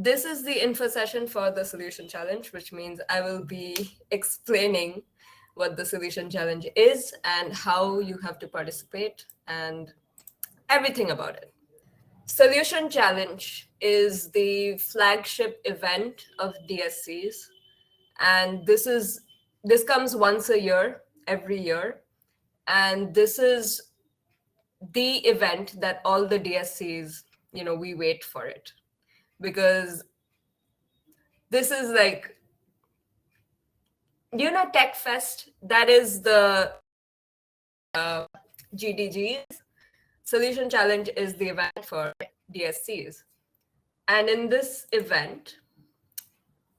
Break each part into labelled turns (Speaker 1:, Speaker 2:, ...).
Speaker 1: this is the info session for the solution challenge, which means I will be explaining what the solution challenge is and how you have to participate and everything about it. Solution Challenge is the flagship event of DSCs, and this comes once a year, every year, and this is the event that all the DSCs, we wait for it, because this is like, Tech Fest, that is the GDGs. Solution Challenge is the event for DSCs. And in this event,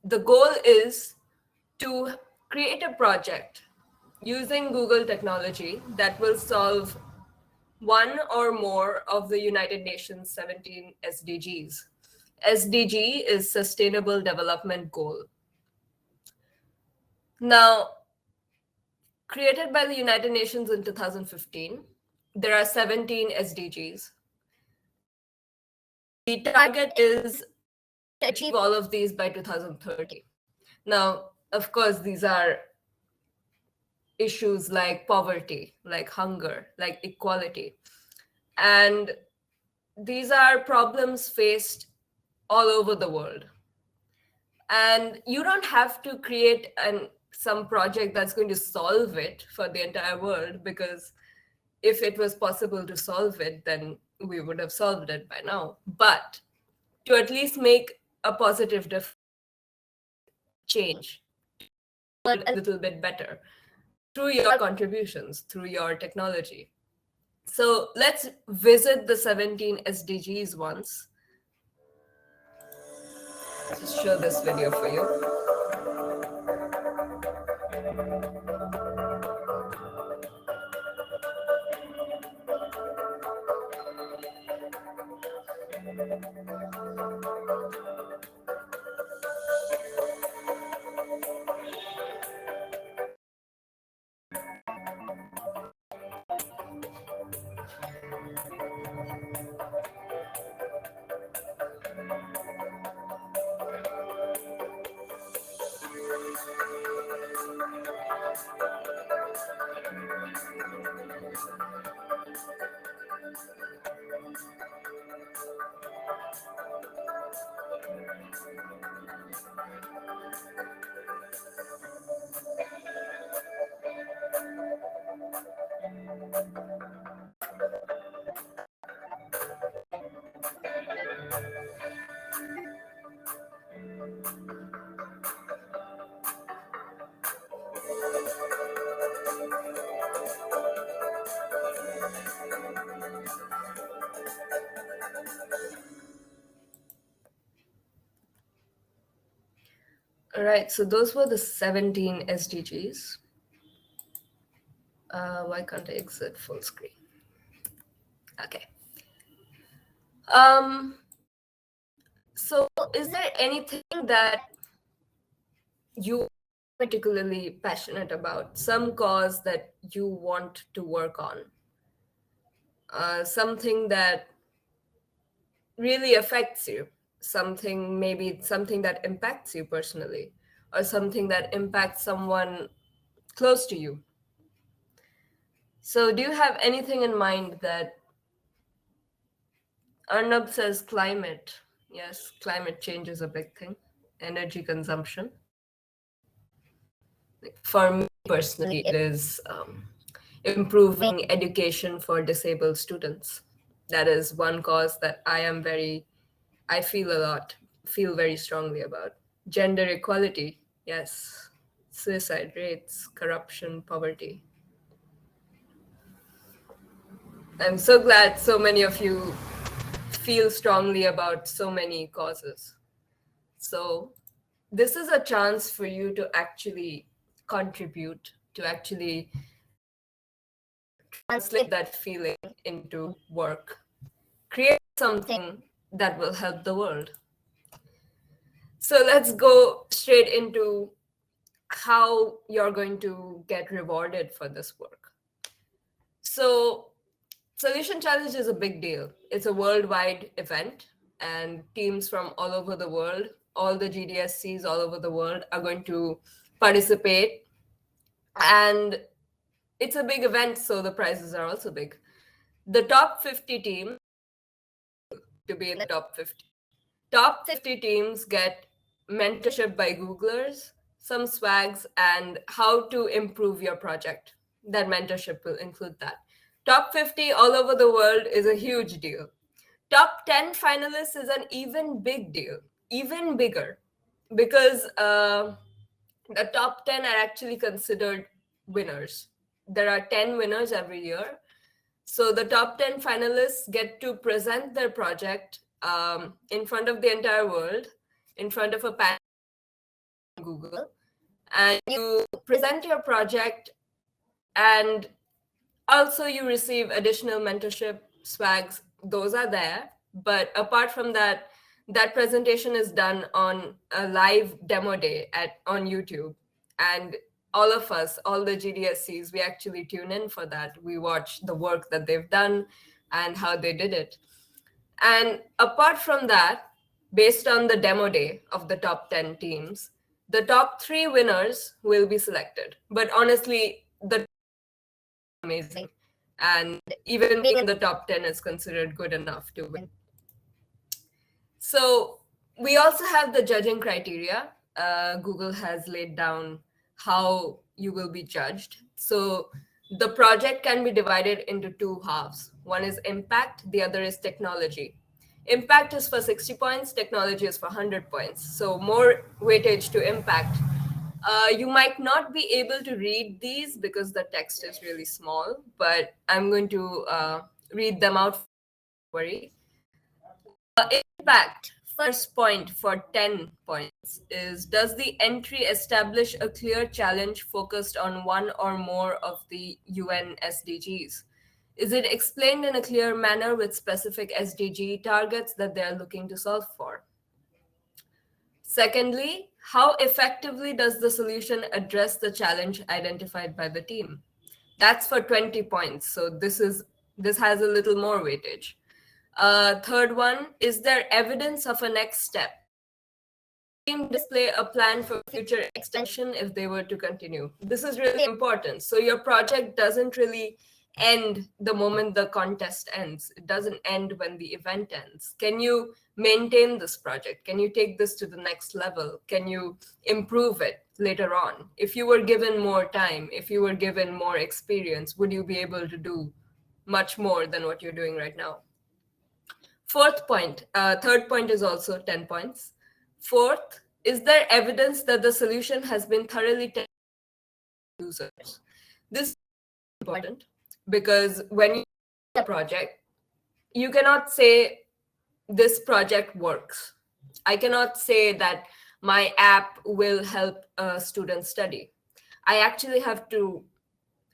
Speaker 1: the goal is to create a project using Google technology that will solve one or more of the United Nations 17 SDGs. SDG is Sustainable Development Goal. Now, created by the United Nations in 2015, there are 17 SDGs. The target is to achieve all of these by 2030. Now, of course, these are issues like poverty, like hunger, like equality. And these are problems faced all over the world. And you don't have to create some project that's going to solve it for the entire world, because if it was possible to solve it, then we would have solved it by now. But to at least make a positive change, a little bit better through your contributions, through your technology. So let's visit the 17 SDGs once. Just show this video for you. All right, so those were the 17 SDGs. Why can't I exit full screen? Okay. So is there anything that you are particularly passionate about, some cause that you want to work on, something that really affects you, maybe something that impacts you personally, or something that impacts someone close to you? So do you have anything in mind? That Arnab says climate. Yes, climate change is a big thing. Energy consumption. For me personally, it is improving education for disabled students. That is one cause that I feel very strongly about. Gender equality, yes. Suicide rates, corruption, poverty. I'm so glad so many of you feel strongly about so many causes. So this is a chance for you to actually contribute, to actually translate that feeling into work, create something that will help the world. So let's go straight into how you're going to get rewarded for this work. So Solution Challenge is a big deal. It's a worldwide event, and teams from all over the world, all the GDSCs all over the world are going to participate. And it's a big event, so the prizes are also big. The top 50 teams to be in the top 50. Top 50 teams get mentorship by Googlers, some swags, and how to improve your project. That mentorship will include that. Top 50 all over the world is a huge deal. Top 10 finalists is an even big deal, even bigger, because the top 10 are actually considered winners. There are 10 winners every year. So the top 10 finalists get to present their project in front of the entire world, in front of a panel on Google, and you present your project, and also you receive additional mentorship swags. Those are there. But apart from that, that presentation is done on a live demo day on YouTube. And all of us, all the GDSCs, we actually tune in for that. We watch the work that they've done and how they did it. And apart from that, based on the demo day of the top 10 teams, the top 3 winners will be selected. But honestly, the amazing. And even being in the top 10 is considered good enough to win. So we also have the judging criteria. Google has laid down how you will be judged. So the project can be divided into 2 halves. One is impact, the other is technology. Impact is for 60 points, technology is for 100 points. So more weightage to impact. You might not be able to read these because the text is really small, but I'm going to read them out. Worry. Impact, first point for 10 points is, does the entry establish a clear challenge focused on one or more of the UN SDGs? Is it explained in a clear manner with specific SDG targets that they are looking to solve for? Secondly, how effectively does the solution address the challenge identified by the team? That's for 20 points. So this has a little more weightage. Third one, is there evidence of a next step? Team display a plan for future extension if they were to continue. This is really important. So your project doesn't really end the moment the contest ends. It doesn't end when the event ends. Can you maintain this project? Can you take this to the next level? Can you improve it later on? If you were given more time, if you were given more experience, would you be able to do much more than what you're doing right now? Fourth point, third point is also 10 points. Fourth, is there evidence that the solution has been thoroughly tested by users? This is important because when you do a project, you cannot say this project works. I cannot say that my app will help a student study. I actually have to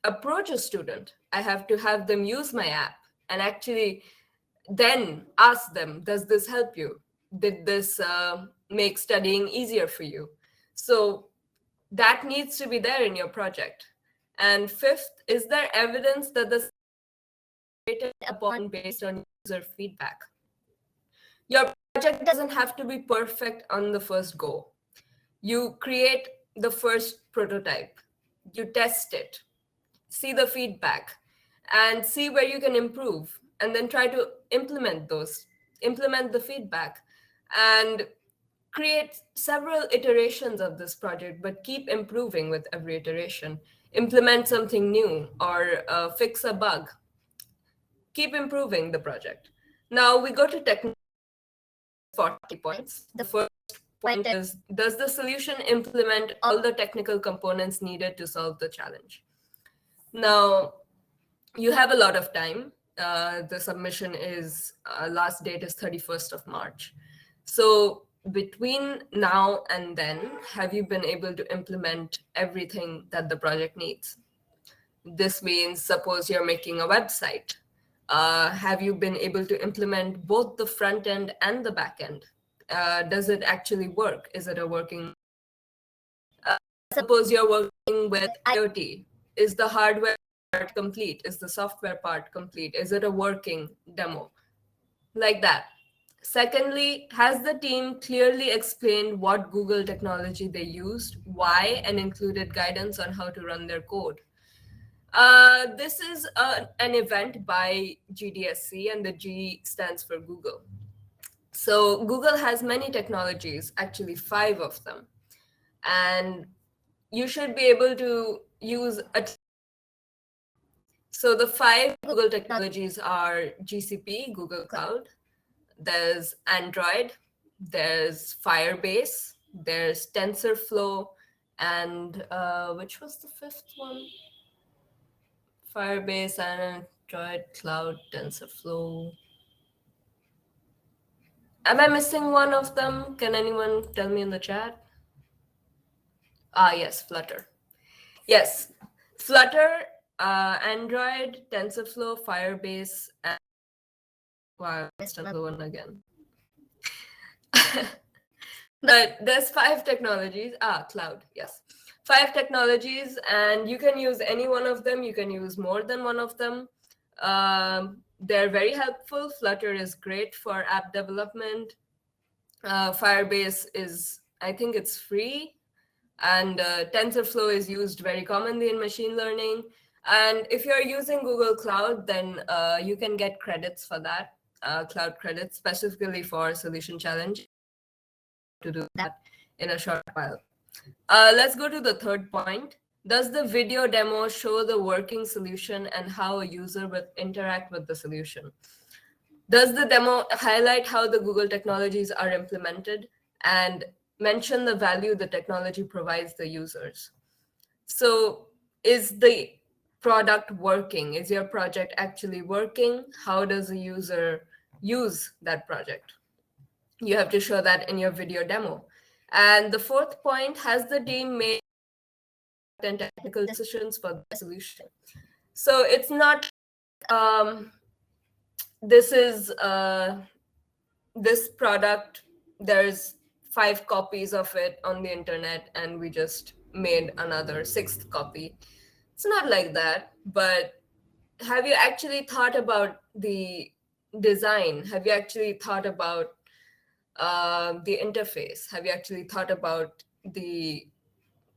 Speaker 1: approach a student. I have to have them use my app and actually then ask them, does this help you? Did this make studying easier for you? So that needs to be there in your project. And fifth, is there evidence that this is rated upon based on user feedback? Your project doesn't have to be perfect on the first go. You create the first prototype, you test it, see the feedback, and see where you can improve, and then try to implement the feedback, and create several iterations of this project, but keep improving with every iteration. Implement something new or fix a bug. Keep improving the project. Now we go to technical 40 points. The first point is, does the solution implement all the technical components needed to solve the challenge? Now, you have a lot of time. The submission is, last date is 31st of March. So between now and then, have you been able to implement everything that the project needs? This means, suppose you're making a website. Have you been able to implement both the front end and the back end? Does it actually work? Is it a working? Suppose you're working with IoT. Is the hardware part complete? Is the software part complete? Is it a working demo? Like that. Secondly, has the team clearly explained what Google technology they used, why, and included guidance on how to run their code? This is an event by GDSC, and the G stands for Google. So Google has many technologies, actually 5 of them. And you should be able to use a. So the 5 Google technologies are GCP, Google Cloud, there's Android, there's Firebase, there's TensorFlow, and which was the 5th one? Firebase, Android, Cloud, TensorFlow. Am I missing one of them? Can anyone tell me in the chat? Yes, Flutter. Yes, Flutter, Android, TensorFlow, Firebase, and wow, I missed another one again. But there's 5 technologies. Cloud, yes. 5 technologies, and you can use any one of them. You can use more than one of them. They're very helpful. Flutter is great for app development. Firebase is, I think it's free. And TensorFlow is used very commonly in machine learning. And if you're using Google Cloud, then you can get credits for that, cloud credits, specifically for Solution Challenge. To do that in a short while. Let's go to the third point. Does the video demo show the working solution and how a user will interact with the solution? Does the demo highlight how the Google technologies are implemented and mention the value the technology provides the users? So is the product working? Is your project actually working? How does a user use that project? You have to show that in your video demo. And the fourth point, has the team made technical decisions for the solution? So it's not, this is this product, there's 5 copies of it on the internet, and we just made another 6th copy. It's not like that, but have you actually thought about the design? Have you actually thought about the interface? Have you actually thought about the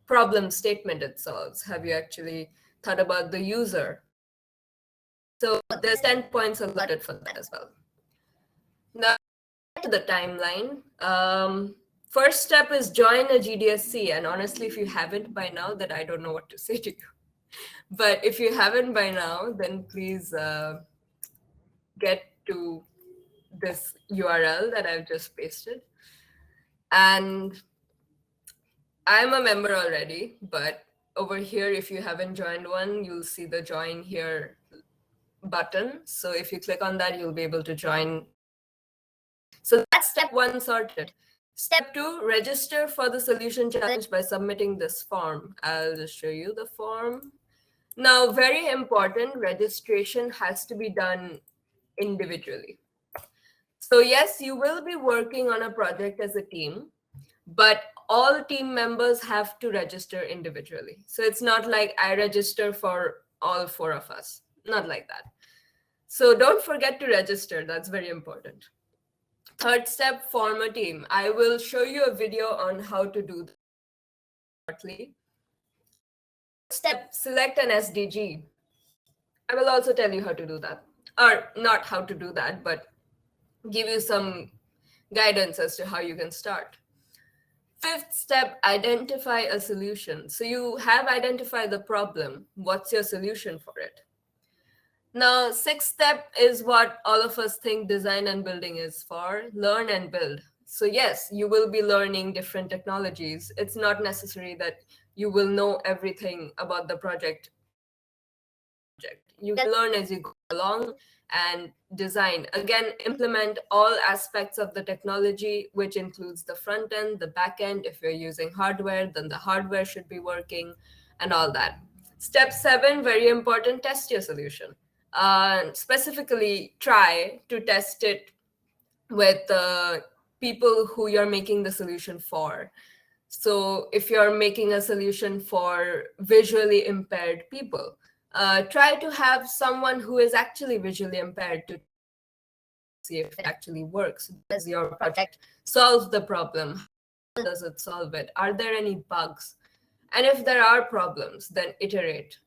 Speaker 1: problem statement it solves? Have you actually thought about the user? So there's 10 points allotted for that as well. Now to the timeline. First step is join a GDSC. And honestly, if you haven't by now, then I don't know what to say to you. But if you haven't by now, then please get to this URL that I've just pasted. And I'm a member already, but over here, if you haven't joined one, you'll see the join here button. So if you click on that, you'll be able to join. So that's step 1 sorted. Step 2, register for the solution challenge by submitting this form. I'll just show you the form. Now, very important, registration has to be done individually. So yes, you will be working on a project as a team, but all team members have to register individually. So it's not like I register for all 4 of us, not like that. So don't forget to register, that's very important. Third step, form a team. I will show you a video on how to do that shortly. Step, select an SDG. I will also tell you how to do that, or not how to do that, but give you some guidance as to how you can start. Fifth step, identify a solution. So you have identified the problem. What's your solution for it? Now, sixth step is what all of us think design and building is for, learn and build. So yes, you will be learning different technologies. It's not necessary that you will know everything about the project. You can learn as you go along and design. Again, implement all aspects of the technology, which includes the front end, the back end. If you're using hardware, then the hardware should be working and all that. Step 7, very important, test your solution. Specifically, try to test it with people who you're making the solution for. So if you're making a solution for visually impaired people, try to have someone who is actually visually impaired to see if it actually works. Does your project solve the problem? How does it solve it? Are there any bugs? And if there are problems, then iterate.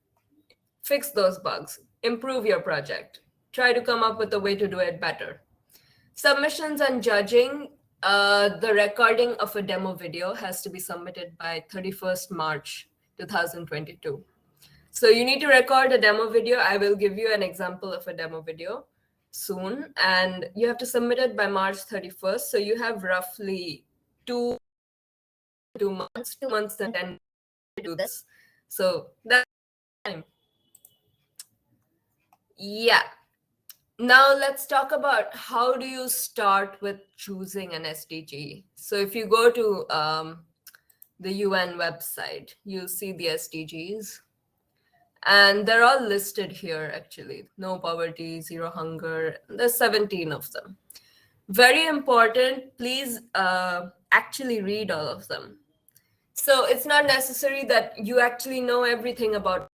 Speaker 1: Fix those bugs. Improve your project. Try to come up with a way to do it better. Submissions and judging. The recording of a demo video has to be submitted by 31st March 2022. So you need to record a demo video. I will give you an example of a demo video soon, and you have to submit it by March 31st. So you have roughly two months and 10 to do this. So that's time. Yeah. Now let's talk about how do you start with choosing an SDG. So if you go to the UN website, you'll see the SDGs. And they're all listed here, actually. No poverty, zero hunger. There's 17 of them. Very important, please actually read all of them. So it's not necessary that you actually know everything about.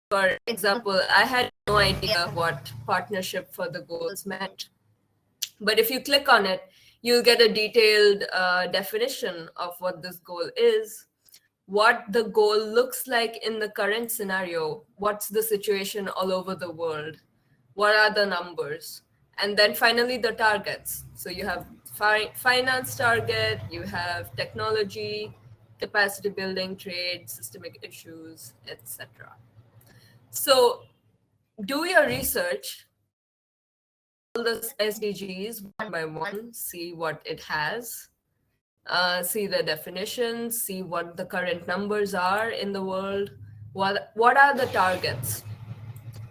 Speaker 1: For example, I had no idea what partnership for the goals meant. But if you click on it, you'll get a detailed definition of what this goal is, what the goal looks like in the current scenario, what's the situation all over the world, what are the numbers, and then finally the targets. So you have finance target, you have technology, capacity building, trade, systemic issues, etc. So do your research, all the SDGs one by one, see what it has, see the definitions, see what the current numbers are in the world, what are the targets.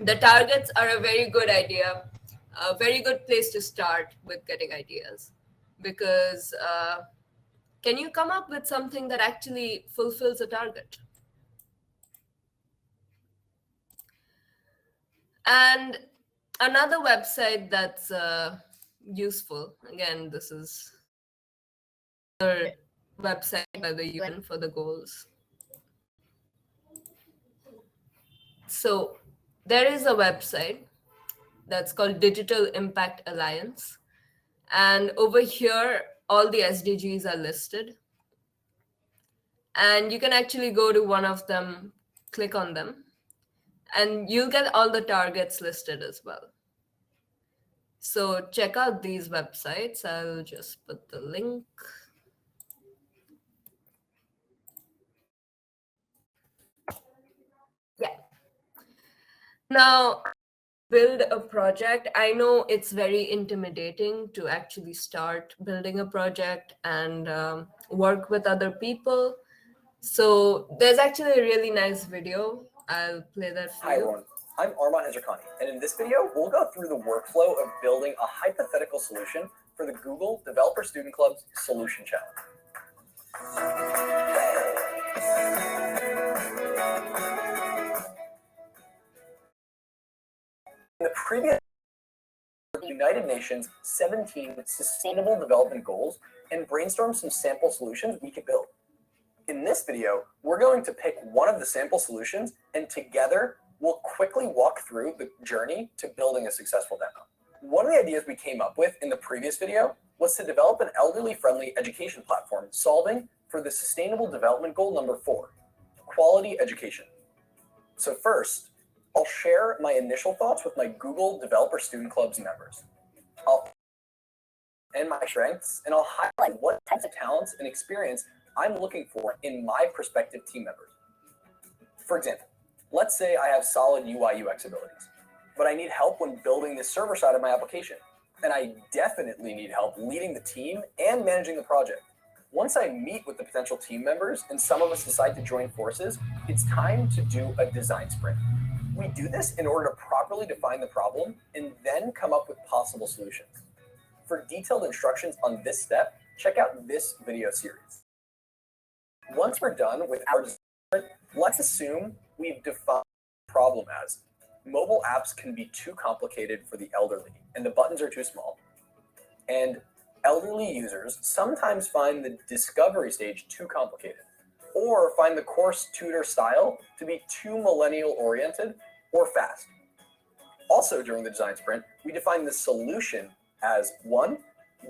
Speaker 1: The targets are a very good idea, a very good place to start with getting ideas, because can you come up with something that actually fulfills a target? And another website that's useful, again, this is the website by the UN for the goals. So there is a website that's called Digital Impact Alliance. And over here, all the SDGs are listed. And you can actually go to one of them, click on them, and you'll get all the targets listed as well. So check out these websites. I'll just put the link. Yeah. Now, build a project. I know it's very intimidating to actually start building a project and work with other people. So there's actually a really nice video. I'll play that for you.
Speaker 2: Hi everyone, I'm Arman Hezrakani, and in this video, we'll go through the workflow of building a hypothetical solution for the Google Developer Student Club's Solution Challenge. In the previous United Nations 17 Sustainable Development Goals and brainstorm some sample solutions we could build. In this video, we're going to pick one of the sample solutions, and together we'll quickly walk through the journey to building a successful demo. One of the ideas we came up with in the previous video was to develop an elderly-friendly education platform solving for the Sustainable Development Goal number 4, quality education. So first, I'll share my initial thoughts with my Google Developer Student Club's members. And my strengths, and I'll highlight what types of talents and experience I'm looking for in my prospective team members. For example, let's say I have solid UI UX abilities, but I need help when building the server side of my application. And I definitely need help leading the team and managing the project. Once I meet with the potential team members and some of us decide to join forces, it's time to do a design sprint. We do this in order to properly define the problem and then come up with possible solutions. For detailed instructions on this step, check out this video series. Once we're done with our design, let's assume we've defined the problem as mobile apps can be too complicated for the elderly and the buttons are too small. And elderly users sometimes find the discovery stage too complicated or find the course tutor style to be too millennial oriented or fast. Also during the design sprint, we define the solution as 1,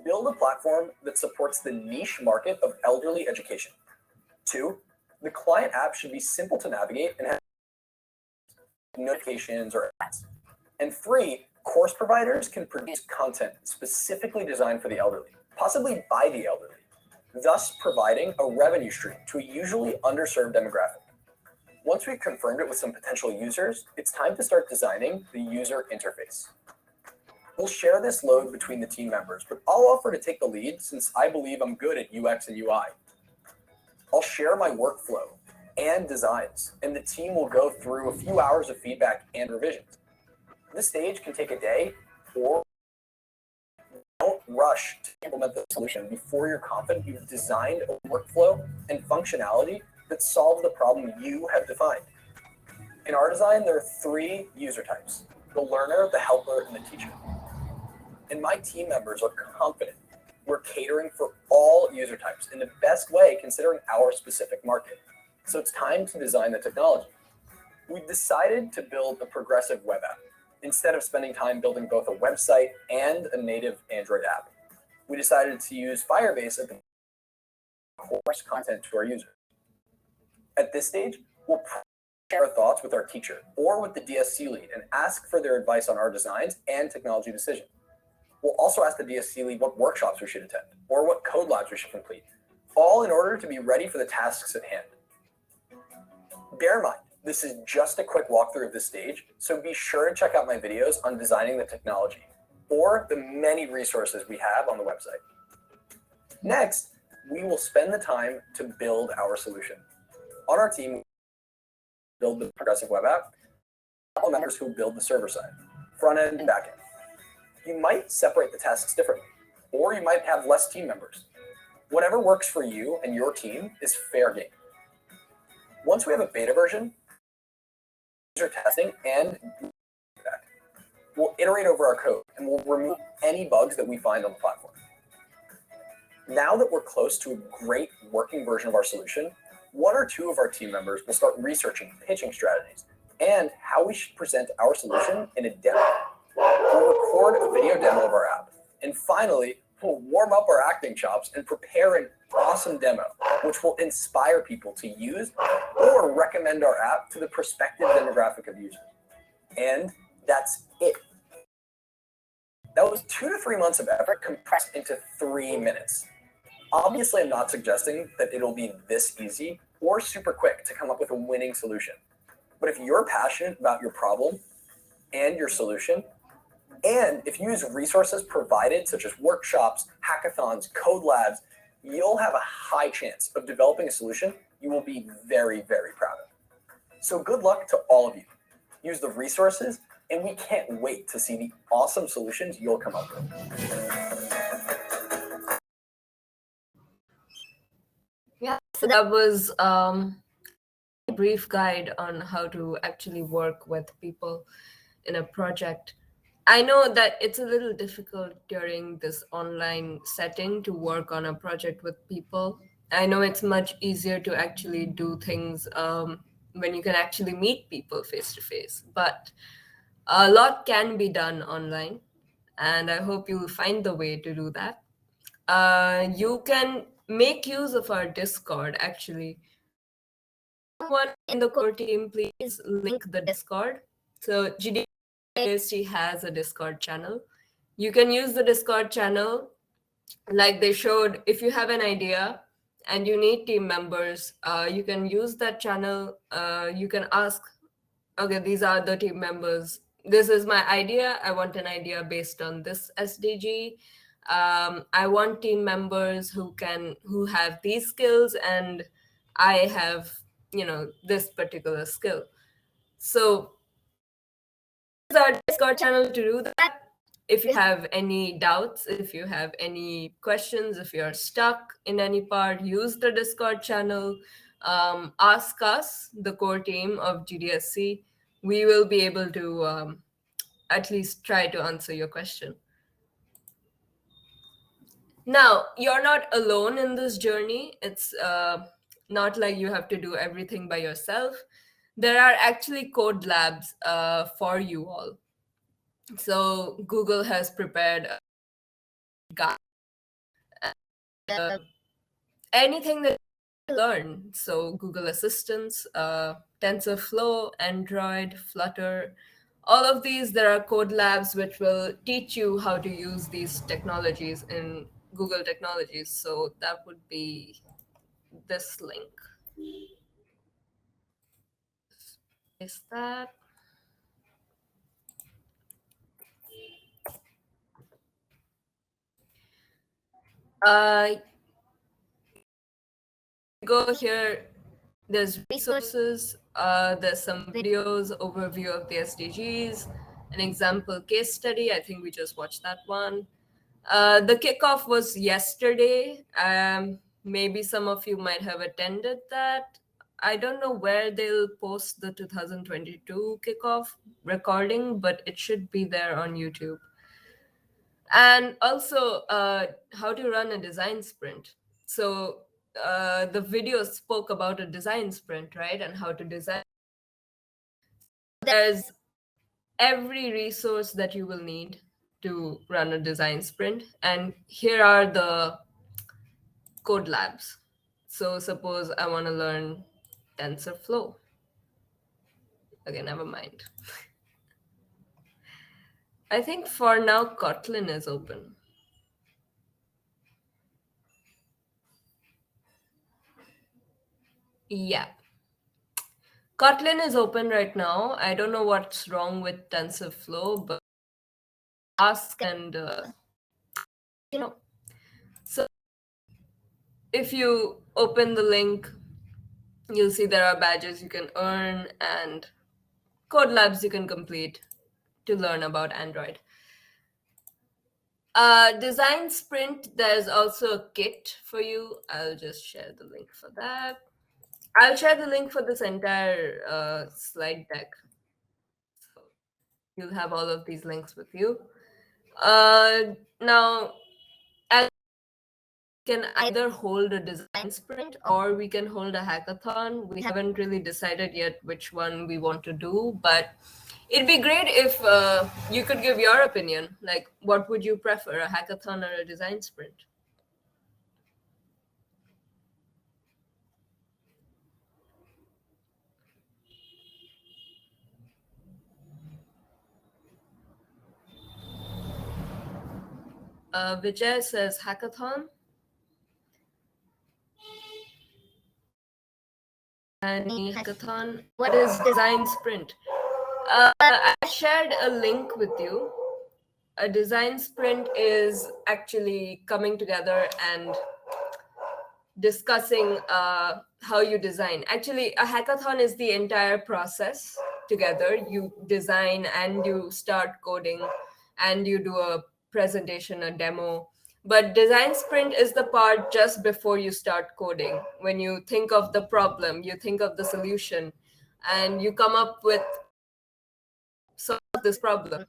Speaker 2: build a platform that supports the niche market of elderly education. 2, the client app should be simple to navigate and have notifications or ads. And 3, course providers can produce content specifically designed for the elderly, possibly by the elderly, thus providing a revenue stream to a usually underserved demographic. Once we've confirmed it with some potential users, it's time to start designing the user interface. We'll share this load between the team members, but I'll offer to take the lead since I believe I'm good at UX and UI. I'll share my workflow and designs, and the team will go through a few hours of feedback and revisions. This stage can take a day, or don't rush to implement the solution before you're confident you've designed a workflow and functionality that solves the problem you have defined. In our design, there are 3 user types: the learner, the helper, and the teacher. And my team members are confident we're catering for all user types in the best way considering our specific market. So it's time to design the technology. We've decided to build a progressive web app instead of spending time building both a website and a native Android app. We decided to use Firebase as the course content to our users. At this stage, we'll share our thoughts with our teacher or with the DSC lead and ask for their advice on our designs and technology decisions. We'll also ask the DSC lead what workshops we should attend or what code labs we should complete, all in order to be ready for the tasks at hand. Bear in mind, this is just a quick walkthrough of this stage, so be sure to check out my videos on designing the technology or the many resources we have on the website. Next, we will spend the time to build our solution. On our team, we build the progressive web app, couple members who build the server side, front end and back end. You might separate the tasks differently, or you might have less team members. Whatever works for you and your team is fair game. Once we have a beta version, user testing and feedback, we'll iterate over our code and we'll remove any bugs that we find on the platform. Now that we're close to a great working version of our solution, 1 or 2 of our team members will start researching pitching strategies and how we should present our solution in a demo. We'll record a video demo of our app. And finally, we'll warm up our acting chops and prepare an awesome demo, which will inspire people to use or recommend our app to the prospective demographic of users. And that's it. That was 2 to 3 months of effort compressed into 3 minutes. Obviously, I'm not suggesting that it'll be this easy or super quick to come up with a winning solution. But if you're passionate about your problem and your solution, and if you use resources provided such as workshops, hackathons, code labs, you'll have a high chance of developing a solution you will be very, very proud of. So good luck to all of you. Use the resources, and we can't wait to see the awesome solutions you'll come up with.
Speaker 1: Yeah, so that was a brief guide on how to actually work with people in a project. I know that it's a little difficult during this online setting to work on a project with people. I know it's much easier to actually do things when you can actually meet people face to face, but a lot can be done online, and I hope you will find the way to do that. You can make use of our Discord, actually. Someone in the core team, please link the Discord. So GDSC has a Discord channel. You can use the Discord channel like they showed. If you have an idea and you need team members, you can use that channel. You can ask, okay, these are the team members. This is my idea. I want an idea based on this SDG. I want team members who have these skills, and I have, this particular skill. So use our Discord channel to do that. If you have any doubts, if you have any questions, if you're stuck in any part, use the Discord channel. Ask us, the core team of GDSC. We will be able to at least try to answer your question. Now, you're not alone in this journey. It's not like you have to do everything by yourself. There are actually code labs for you all. So Google has prepared guide, anything that you learn. So Google Assistants, TensorFlow, Android, Flutter, all of these, there are code labs which will teach you how to use these technologies in Google Technologies. So that would be this link. Is that? Go here, there's resources, there's some videos, overview of the SDGs, an example case study. I think we just watched that one. The kickoff was yesterday. Maybe some of you might have attended that. I don't know where they'll post the 2022 kickoff recording, but it should be there on YouTube. And also, how to run a design sprint. So the video spoke about a design sprint, right? And how to design. There's every resource that you will need to run a design sprint. And here are the code labs. So suppose I want to learn TensorFlow. Okay, never mind. I think for now, Kotlin is open. Yeah. Kotlin is open right now. I don't know what's wrong with TensorFlow, but ask and, So if you open the link, you'll see there are badges you can earn and code labs you can complete to learn about Android. Design sprint, there's also a kit for you. I'll just share the link for that. I'll share the link for this entire slide deck. So you'll have all of these links with you. Now, we can either hold a design sprint or we can hold a hackathon. We haven't really decided yet which one we want to do, but it'd be great if you could give your opinion. Like, what would you prefer, a hackathon or a design sprint? Vijay says hackathon. Any hackathon? What is design sprint? I shared a link with you. A design sprint is actually coming together and discussing how you design. Actually, a hackathon is the entire process together. You design and you start coding and you do a presentation, a demo. But design sprint is the part just before you start coding. When you think of the problem, you think of the solution, and you come up with solve this problem.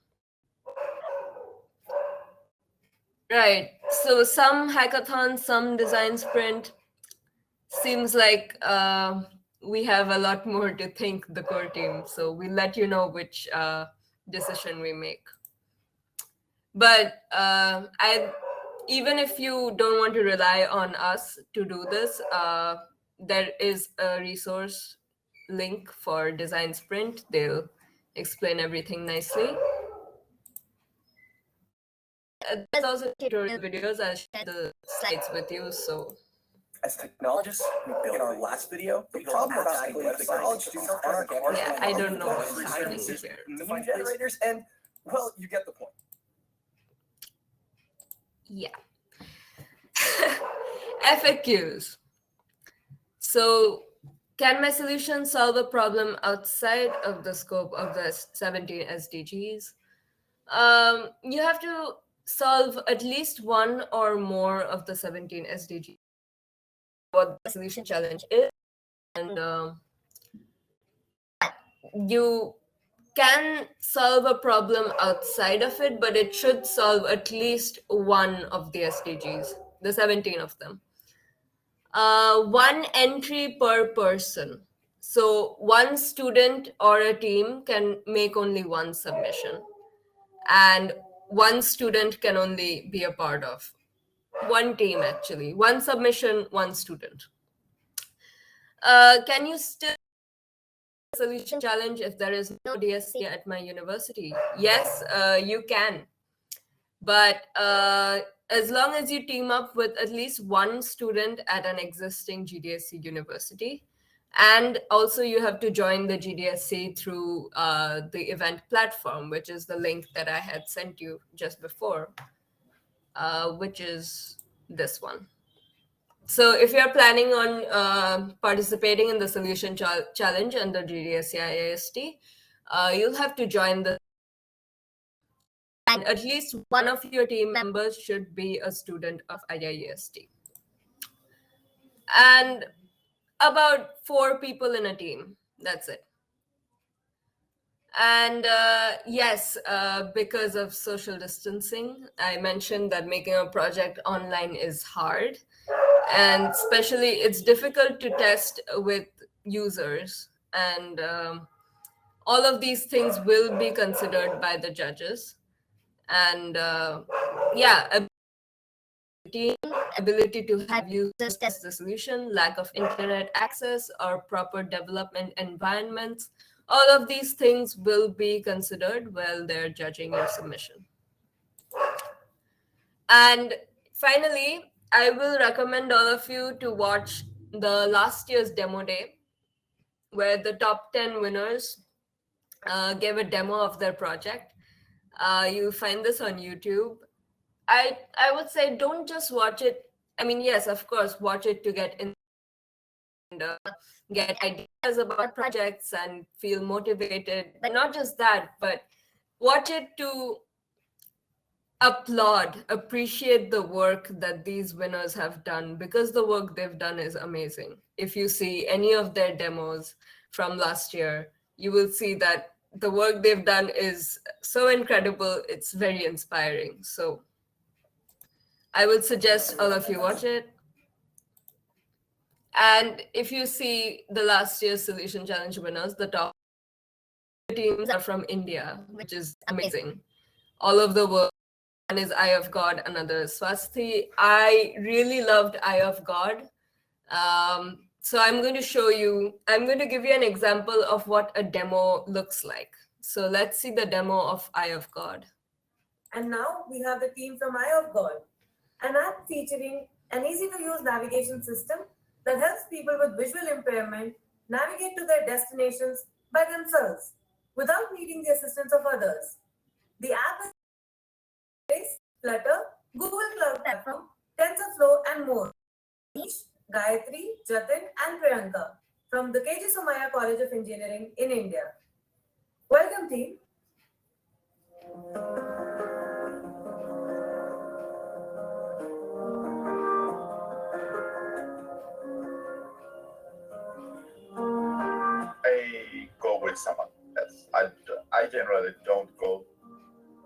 Speaker 1: Right. So some hackathon, some design sprint, seems like we have a lot more to think, the core team. So we'll let you know which decision we make. But even if you don't want to rely on us to do this, there is a resource link for design sprint. They'll explain everything nicely. There's also tutorial videos. I'll share the slides with you. So
Speaker 2: As technologists, we built in our last video, the problem about asking website college students on our campus.
Speaker 1: yeah, I don't know what's happening here.
Speaker 2: Meme generators, and well, you get the point.
Speaker 1: Yeah. FAQs. So, can my solution solve a problem outside of the scope of the 17 SDGs? You have to solve at least one or more of the 17 SDGs. What the solution challenge is, and you can solve a problem outside of it, but it should solve at least one of the SDGs, the 17 of them. One entry per person. So one student or a team can make only one submission. And one student can only be a part of. One team, actually. One submission, one student. Can you still solution challenge if there is no DSC at my university? Yes, you can. But as long as you team up with at least one student at an existing GDSC university, and also you have to join the GDSC through the event platform, which is the link that I had sent you just before, which is this one. So if you're planning on participating in the solution challenge under GDSC IIEST, you'll have to join the, and at least one of your team members should be a student of IIEST. And about 4 people in a team, that's it. And yes, because of social distancing, I mentioned that making a project online is hard. And especially it's difficult to test with users. And all of these things will be considered by the judges. And yeah, ability to have users test the solution, lack of internet access, or proper development environments. All of these things will be considered while they're judging your submission. And finally, I will recommend all of you to watch the last year's demo day, where the top 10 winners gave a demo of their project. You'll find this on YouTube. I would say don't just watch it. I mean, yes, of course, watch it to get in and get ideas about projects and feel motivated. But not just that, but watch it to appreciate the work that these winners have done, because the work they've done is amazing. If you see any of their demos from last year, you will see that the work they've done is so incredible. It's very inspiring. So I would suggest all of you watch it. And if you see the last year's Solution Challenge winners, the top teams are from India, which is amazing. All of the work. One is Eye of God, another is Swasthi. I really loved Eye of God. So I'm going to give you an example of what a demo looks like. So let's see the demo of Eye of God.
Speaker 3: And now we have the team from Eye of God, an app featuring an easy-to-use navigation system that helps people with visual impairment navigate to their destinations by themselves without needing the assistance of others. The app is Flutter, Google Cloud Platform, TensorFlow, and more. Nish, Gayatri, Jatin, and Priyanka from the KG Somaya College of Engineering in India. Welcome, team.
Speaker 4: I go with someone else. I generally don't go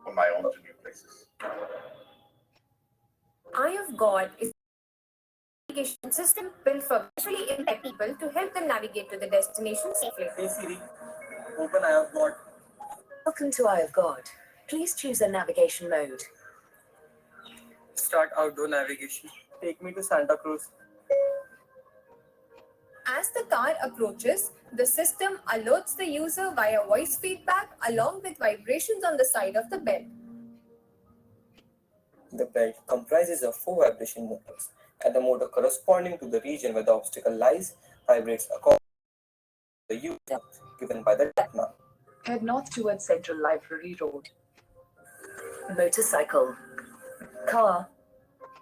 Speaker 4: on my own to new places.
Speaker 5: Eye of God is a navigation system built for visually impaired people to help them navigate to the destination safely.
Speaker 2: Hey Siri, open Eye of God.
Speaker 6: Welcome to Eye of God. Please choose a navigation mode.
Speaker 7: Start outdoor navigation. Take me to Santa Cruz.
Speaker 5: As the car approaches, the system alerts the user via voice feedback along with vibrations on the side of the belt.
Speaker 7: The belt comprises of 4 vibration motors, and the motor corresponding to the region where the obstacle lies vibrates according to the user given by the techno.
Speaker 6: Head north towards Central Library Road. Motorcycle. Car.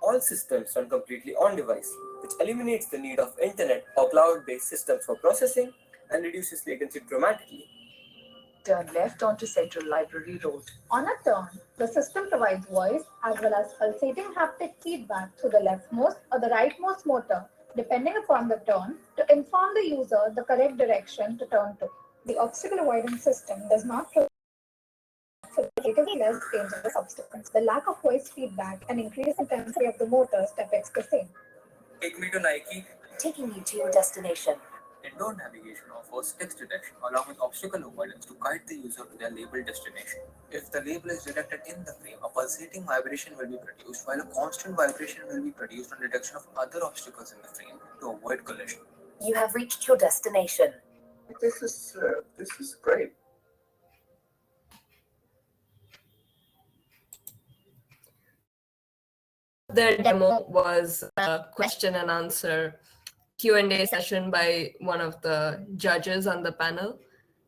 Speaker 7: All systems run completely on device, which eliminates the need of internet or cloud-based systems for processing and reduces latency dramatically.
Speaker 6: Turn left onto Central Library Road.
Speaker 8: On a turn, the system provides voice as well as pulsating haptic feedback through the leftmost or the rightmost motor, depending upon the turn, to inform the user the correct direction to turn to. The obstacle avoidance system does not provide for relatively less dangerous obstacles. The lack of voice feedback and increased intensity of the motors depicts the same.
Speaker 7: Take me to Nike.
Speaker 6: Taking you to your destination.
Speaker 7: Indoor navigation offers text detection along with obstacle avoidance to guide the user to their labeled destination. If the label is detected in the frame, a pulsating vibration will be produced, while a constant vibration will be produced on detection of other obstacles in the frame to avoid collision.
Speaker 6: You have reached your destination.
Speaker 4: This is great.
Speaker 1: The demo was a question and answer Q&A session by one of the judges on the panel.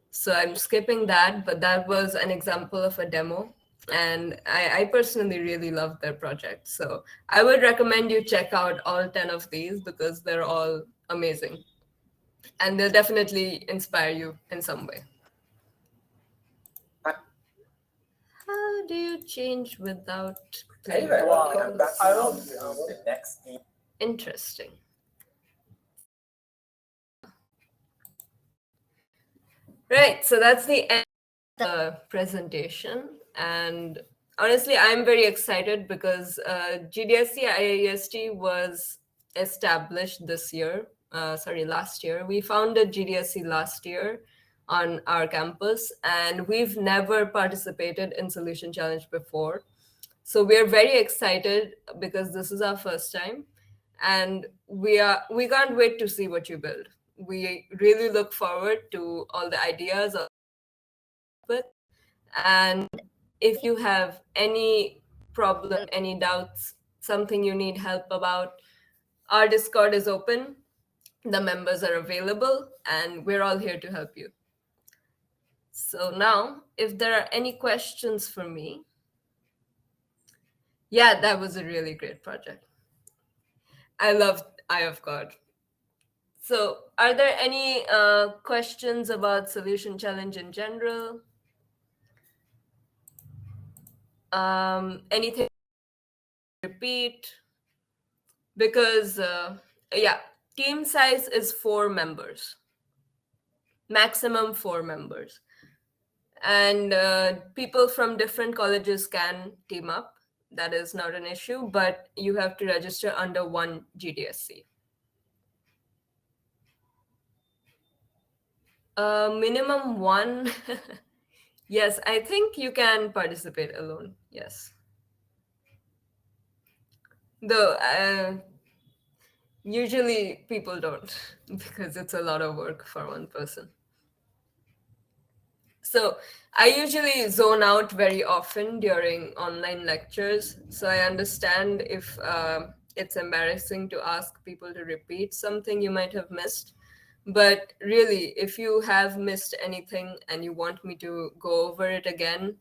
Speaker 1: So I'm skipping that, but that was an example of a demo. And I personally really loved their project. So I would recommend you check out all 10 of these because they're all amazing. And they'll definitely inspire you in some way. How do you change without playing?
Speaker 2: Anyway,
Speaker 7: Wow.
Speaker 2: welcome back to the next.
Speaker 1: Interesting. Right, so that's the end of the presentation. And honestly, I'm very excited because GDSC IIEST was established last year. We founded GDSC last year on our campus, and we've never participated in Solution Challenge before. So we're very excited because this is our first time, and we can't wait to see what you build. We really look forward to all the ideas with. And if you have any problem, any doubts, something you need help about, our Discord is open. The members are available, and we're all here to help you. So now, if there are any questions for me, yeah, that was a really great project. I loved Eye of God. So are there any questions about Solution Challenge in general? Anything to repeat? Because, yeah, team size is 4 members, maximum 4 members. And people from different colleges can team up. That is not an issue, but you have to register under one GDSC. Minimum 1. Yes, I think you can participate alone. Yes. Though usually people don't because it's a lot of work for one person. So I usually zone out very often during online lectures. So I understand if it's embarrassing to ask people to repeat something you might have missed. But really, if you have missed anything and you want me to go over it again,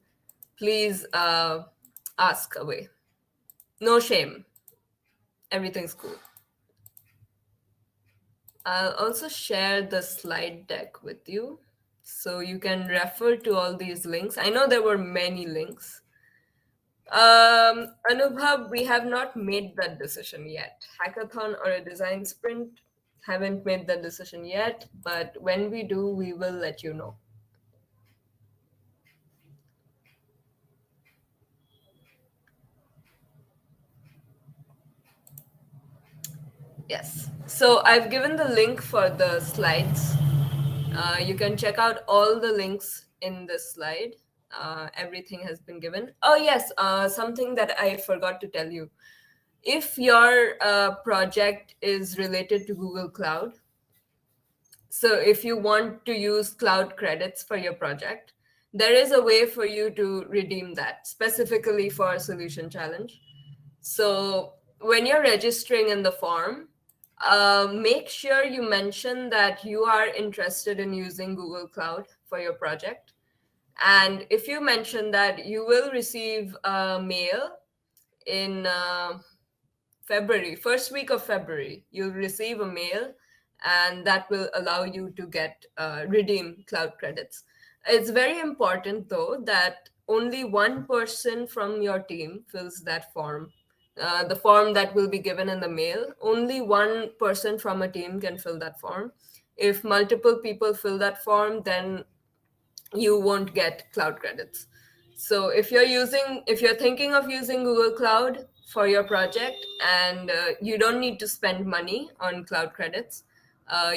Speaker 1: please ask away. No shame. Everything's cool. I'll also share the slide deck with you so you can refer to all these links. I know there were many links. Anubhav, we have not made that decision yet. Hackathon or a design sprint, haven't made that decision yet, but when we do, we will let you know. Yes, so I've given the link for the slides. You can check out all the links in this slide. Everything has been given. Oh yes, something that I forgot to tell you. If your project is related to Google Cloud, so if you want to use cloud credits for your project, there is a way for you to redeem that specifically for a Solution Challenge. So when you're registering in the form, make sure you mention that you are interested in using Google Cloud for your project. And if you mention that, you will receive a mail in February, first week of February, you'll receive a mail and that will allow you to get redeem cloud credits. It's very important though that only one person from your team fills that form. The form that will be given in the mail, only one person from a team can fill that form. If multiple people fill that form, then you won't get cloud credits. So if you're thinking of using Google Cloud for your project and you don't need to spend money on cloud credits,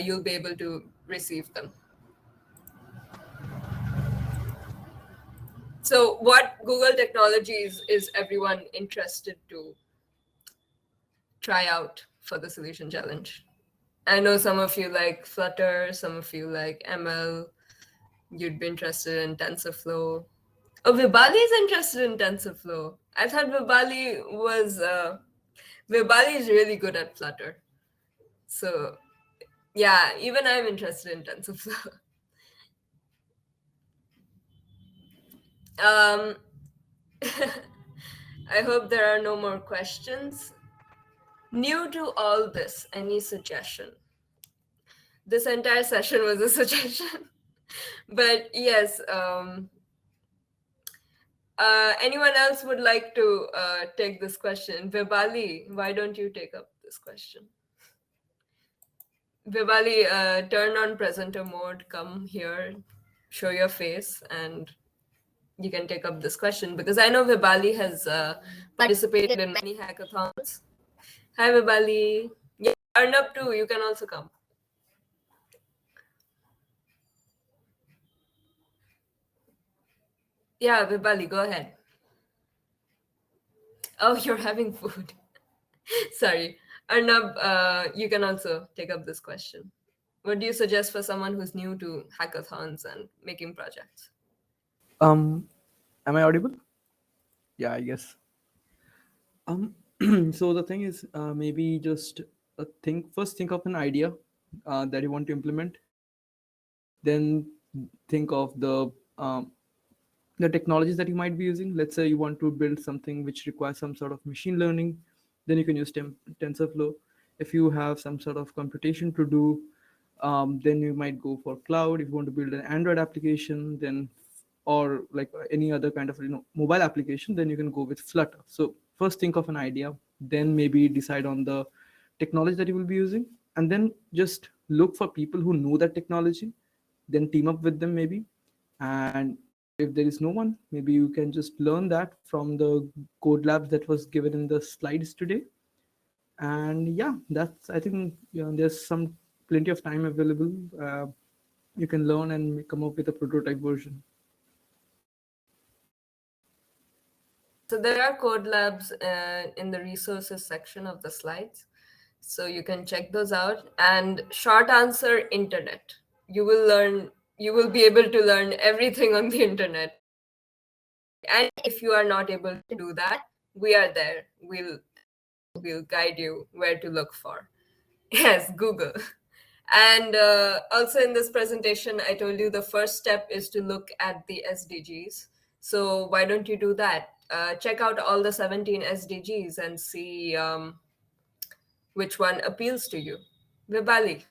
Speaker 1: you'll be able to receive them. So what Google Technologies is everyone interested to try out for the solution challenge? I know some of you like Flutter, some of you like ML, you'd be interested in TensorFlow. Oh, Vibali is interested in TensorFlow. I thought Vibali is really good at Flutter. So yeah, even I'm interested in TensorFlow. I hope there are no more questions. New to all this, any suggestion? This entire session was a suggestion. But yes, anyone else would like to take this question? Vibali, why don't you take up this question? Vibali, turn on presenter mode, come here, show your face, and you can take up this question, because I know Vibali has participated in many hackathons. Hi, Vibali. Yeah, Arnab too, you can also come. Yeah, Vibali, go ahead. Oh, you're having food. Sorry. Arnab, you can also take up this question. What do you suggest for someone who's new to hackathons and making projects?
Speaker 9: Am I audible? Yeah, I guess. So the thing is, maybe just think of an idea that you want to implement, then think of the technologies that you might be using. Let's say you want to build something which requires some sort of machine learning, then you can use TensorFlow. If you have some sort of computation to do, then you might go for cloud. If you want to build an Android application, then or like any other kind of mobile application, then you can go with Flutter. So first think of an idea, then maybe decide on the technology that you will be using, and then just look for people who know that technology, then team up with them maybe. And if there is no one, maybe you can just learn that from the code labs that was given in the slides today. And yeah, that's, I think, there's some plenty of time available. You can learn and come up with a prototype version.
Speaker 1: So there are code labs in the resources section of the slides. So you can check those out. And short answer, internet. You will be able to learn everything on the internet. And if you are not able to do that, we are there. We'll guide you where to look for. Yes, Google. And also in this presentation, I told you the first step is to look at the SDGs. So why don't you do that? Check out all the 17 SDGs and see which one appeals to you. Vibali.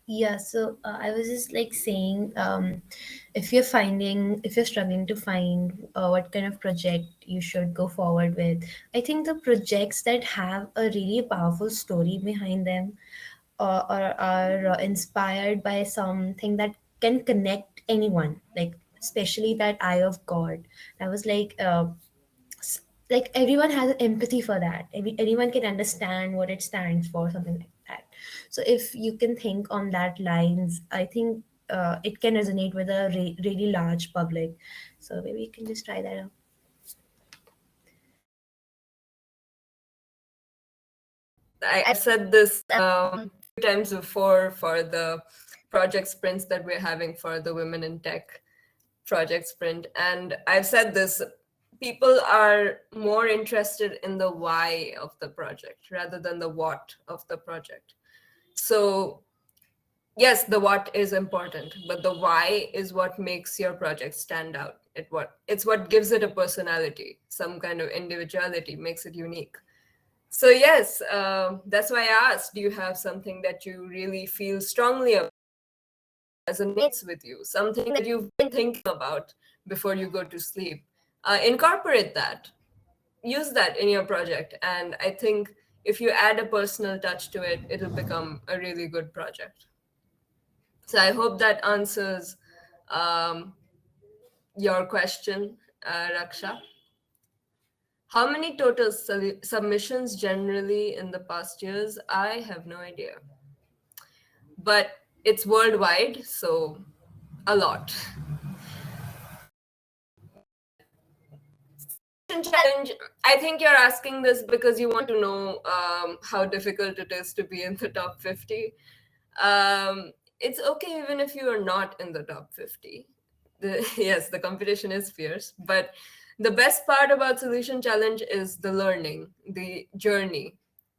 Speaker 10: Yeah, so I was just like saying, if you're struggling to find what kind of project you should go forward with, I think the projects that have a really powerful story behind them, or are inspired by something that can connect anyone, like especially that eye of God. I was like everyone has empathy for that. Anyone can understand what it stands for, something like that. So if you can think on that lines, I think it can resonate with a really large public. So maybe you can just try that out.
Speaker 1: I've said this few times before for the project sprints that we're having for the Women in Tech project sprint. And I've said this, people are more interested in the why of the project rather than the what of the project. So yes, the what is important, but the why is what makes your project stand out. It's what gives it a personality, some kind of individuality, makes it unique. So yes, that's why I asked, do you have something that you really feel strongly about, resonates with you, something that you've been thinking about before you go to sleep? Incorporate that, use that in your project. And I think if you add a personal touch to it, it'll become a really good project. So I hope that answers your question, Raksha. How many total submissions generally in the past years? I have no idea. But it's worldwide, so a lot. Challenge, I think you're asking this because you want to know how difficult it is to be in the top 50. It's okay even if you are not in the top 50. Yes, the competition is fierce, but the best part about Solution Challenge is the learning, the journey.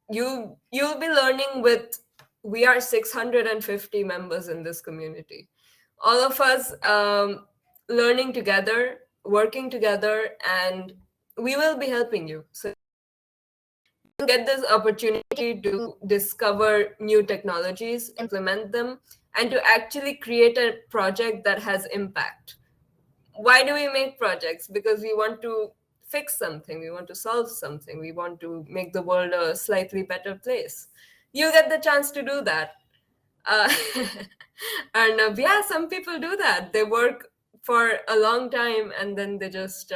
Speaker 1: You'll be learning with, we are 650 members in this community. All of us learning together, working together, and we will be helping you. So you get this opportunity to discover new technologies, implement them, and to actually create a project that has impact. Why do we make projects? Because we want to fix something, we want to solve something, we want to make the world a slightly better place. You get the chance to do that. And yeah, some people do that. They work for a long time and then they just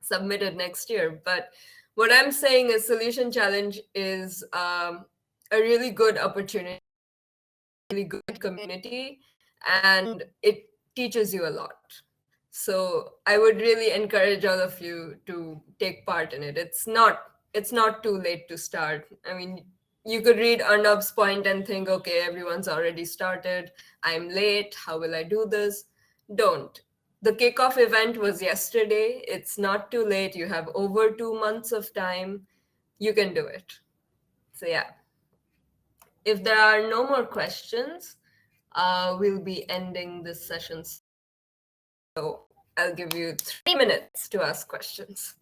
Speaker 1: submit it next year. But what I'm saying is Solution Challenge is a really good opportunity, really good community, and it teaches you a lot. So I would really encourage all of you to take part in it. It's not too late to start. I mean, you could read Arnab's point and think, okay, everyone's already started. I'm late. How will I do this? Don't. The kickoff event was yesterday. It's not too late. You have over 2 months of time. You can do it. So yeah. If there are no more questions, we'll be ending this session. So I'll give you 3 minutes to ask questions.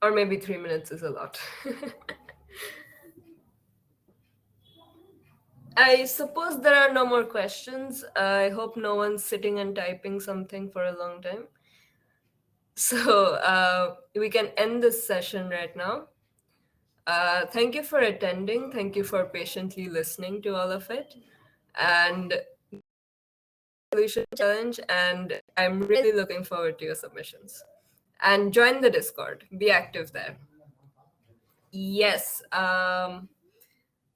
Speaker 1: Or maybe 3 minutes is a lot. I suppose there are no more questions. I hope no one's sitting and typing something for a long time. So we can end this session right now. Thank you for attending. Thank you for patiently listening to all of it. And Solution Challenge, and I'm really looking forward to your submissions. And join the Discord. Be active there. Yes.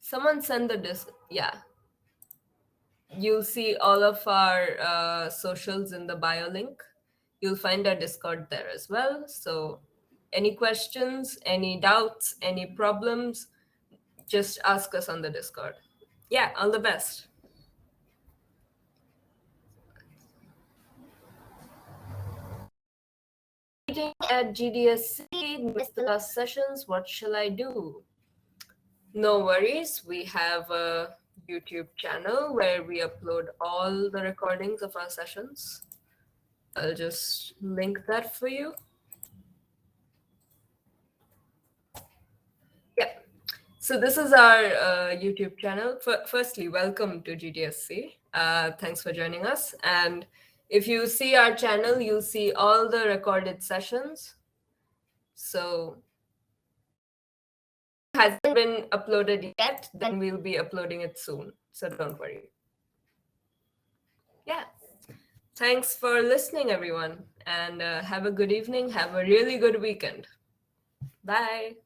Speaker 1: Someone send the yeah. You'll see all of our socials in the bio link. You'll find our Discord there as well. So any questions, any doubts, any problems, just ask us on the Discord. Yeah, all the best. At GDSC, missed the last sessions, what shall I do? No worries, we have a YouTube channel where we upload all the recordings of our sessions. I'll just link that for you. Yeah, so this is our YouTube channel. Firstly, welcome to GDSC. Thanks for joining us. And if you see our channel, you'll see all the recorded sessions. So if it hasn't been uploaded yet, then we'll be uploading it soon. So don't worry. Yeah. Thanks for listening, everyone. And have a good evening. Have a really good weekend. Bye.